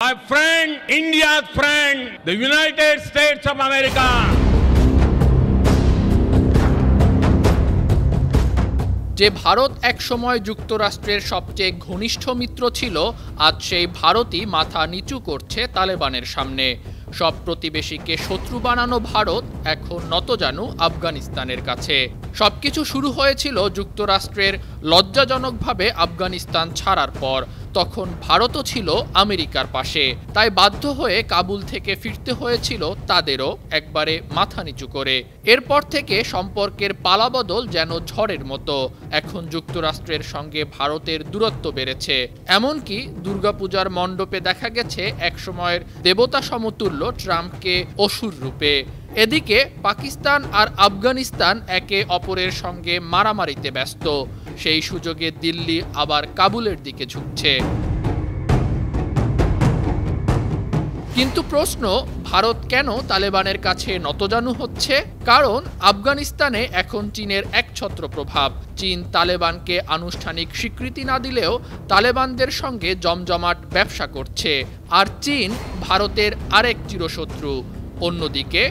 My friend, India's friend, the United States of America. যে ভারত একসময় যুক্তরাষ্ট্রের সবচেয়ে ঘনিষ্ঠ মিত্র ছিল, আজ সেই ভারতই মাথা নিচু করছে তালেবানের সামনে। সব প্রতিবেশীকে শত্রু বানানো ভারত এখন নতজানু আফগানিস্তানের কাছে। সবকিছু শুরু হয়েছিল যুক্তরাষ্ট্রের লজ্জাজনকভাবে আফগানিস্তান ছাড়ার পর। তখন ভারতও ছিল আমেরিকার পাশে, তাই বাধ্য হয়ে কাবুল থেকে ফিরতে হয়েছিল তাদেরও একবারে মাথা নিচু করে। এরপর থেকে সম্পর্কের পালাবদল যেন ঝড়ের মতো। এখন যুক্তরাষ্ট্রের সঙ্গে ভারতের দূরত্ব বেড়েছে, এমনকি দুর্গাপূজার মণ্ডপে দেখা গেছে একসময়ের দেবতা সমতুল্য ট্রাম্পকে অসুর রূপে। এদিকে পাকিস্তান আর আফগানিস্তান একে অপরের সঙ্গে মারামারিতে ব্যস্ত। সেই সুযোগে দিল্লি আবার কাবুলের দিকে ঝুঁকছে। কিন্তু প্রশ্ন, ভারত কেন তালেবানের কাছে নতজানু হচ্ছে? কারণ আফগানিস্তানে এখন চীনের একছত্র প্রভাব। চীন তালেবানকে আনুষ্ঠানিক স্বীকৃতি না দিলেও তালেবানদের সঙ্গে জমজমাট ব্যবসা করছে, আর চীন ভারতের আরেক চিরশত্রু। অন্যদিকে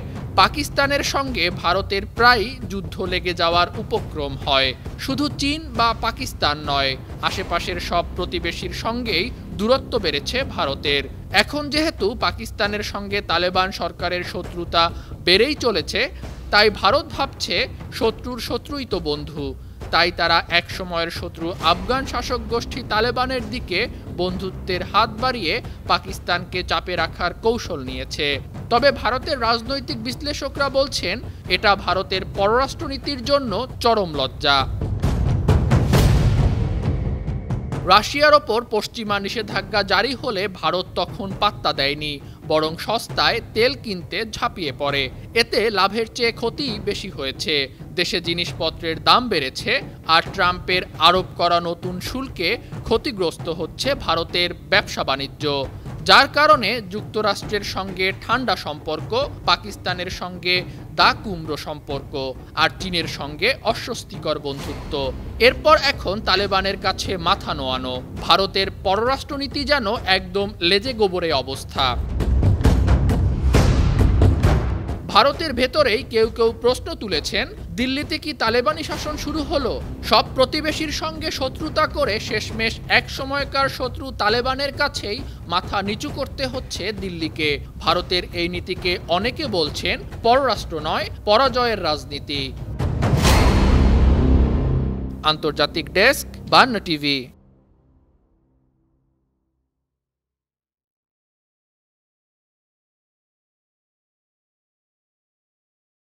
পাকিস্তানের সঙ্গে ভারতের প্রায়ই যুদ্ধ লেগে যাওয়ার উপক্রম হয়। শুধু চীন বা পাকিস্তান নয়, আশেপাশের সব প্রতিবেশীর সঙ্গেই দূরত্ব বেড়েছে ভারতের। এখন যেহেতু পাকিস্তানের সঙ্গে তালেবান সরকারের শত্রুতা বেড়েই চলেছে, তাই ভারত ভাবছে শত্রুর শত্রুই তো বন্ধু। তাই তারা একসময়ের শত্রু আফগান শাসক গোষ্ঠী তালেবানের দিকে বন্ধুত্বের হাত বাড়িয়ে পাকিস্তানকে চাপে রাখার কৌশল নিয়েছে। তবে ভারতের রাজনৈতিক বিশ্লেষকরা বলছেন এটা ভারতের পররাষ্ট্রনীতির জন্য চরম লজ্জা। রাশিয়ার ওপর পশ্চিমা নিষেধাজ্ঞা জারি হলে ভারত তখন পাত্তা দেয়নি, বরং সস্তায় তেল কিনতে ঝাঁপিয়ে পড়ে। এতে লাভের চেয়ে ক্ষতি বেশি হয়েছে। দেশে জিনিসপত্রের দাম বেড়েছে, আর ট্রাম্পের আরোপ করা নতুন শুল্কে ক্ষতিগ্রস্ত হচ্ছে ভারতের ব্যবসা বাণিজ্য। যার কারণে যুক্তরাষ্ট্রের সঙ্গে ঠান্ডা সম্পর্ক, পাকিস্তানের সঙ্গে দা কুমড়ো সম্পর্ক, আর চীনের সঙ্গে অস্বস্তিকর বন্ধুত্ব। এরপর এখন তালেবানের কাছে মাথা নোয়ানো। ভারতের পররাষ্ট্রনীতি যেন একদম লেজে গোবরে অবস্থা। ভারতের ভেতরেই কেউ কেউ প্রশ্ন তুলেছেন, দিল্লিতে কি তালেবানি শাসন শুরু হলো? সব প্রতিবেশীর সঙ্গে শত্রুতা করে শেষমেশ এক সময়কার শত্রু তালেবানের কাছেই মাথা নিচু করতে হচ্ছে দিল্লিকে। ভারতের এই নীতিকে অনেকে বলছেন পররাষ্ট্র নয়, পরাজয়ের রাজনীতি। আন্তর্জাতিক ডেস্ক, বার্ন টিভি।